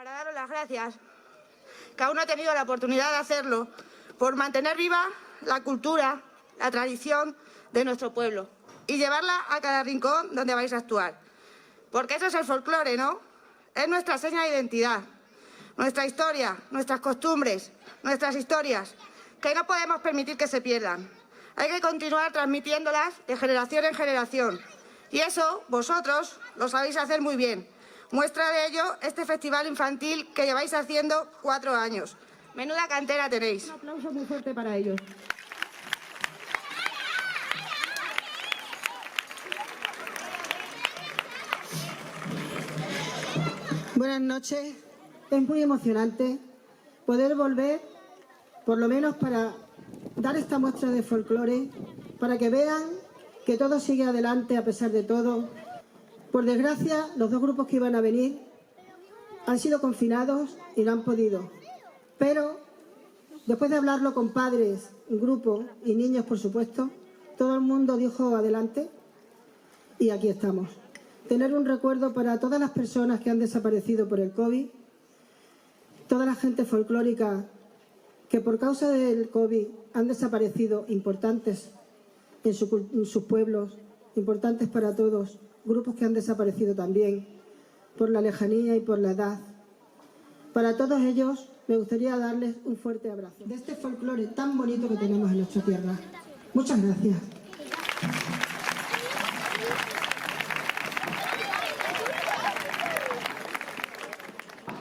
para daros las gracias, que aún no he tenido la oportunidad de hacerlo, por mantener viva la cultura, la tradición de nuestro pueblo y llevarla a cada rincón donde vais a actuar. Porque eso es el folclore, ¿no? Es nuestra seña de identidad, nuestra historia, nuestras costumbres, nuestras historias, que no podemos permitir que se pierdan. Hay que continuar transmitiéndolas de generación en generación. Y eso vosotros lo sabéis hacer muy bien. Muestra de ello este festival infantil que lleváis haciendo 4 años. Menuda cantera tenéis. Un aplauso muy fuerte para ellos. Buenas noches. Es muy emocionante poder volver, por lo menos para dar esta muestra de folclore, para que vean que todo sigue adelante a pesar de todo. Por desgracia, los 2 grupos que iban a venir han sido confinados y no han podido. Pero, después de hablarlo con padres, grupo y niños, por supuesto, todo el mundo dijo adelante y aquí estamos. Tener un recuerdo para todas las personas que han desaparecido por el COVID, toda la gente folclórica que por causa del COVID han desaparecido, importantes en sus pueblos, importantes para todos, grupos que han desaparecido también por la lejanía y por la edad. Para todos ellos me gustaría darles un fuerte abrazo de este folclore tan bonito que tenemos en nuestra tierra. Muchas gracias.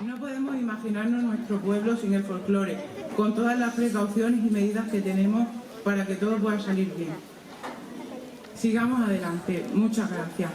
No podemos imaginarnos nuestro pueblo sin el folclore, con todas las precauciones y medidas que tenemos para que todo pueda salir bien. Sigamos adelante. Muchas gracias.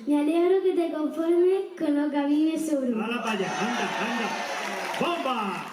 Me alegro que te conformes con lo que a mí me sobró. ¡Hala para allá! ¡Anda, anda! ¡Bomba!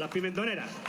las pimentoneras.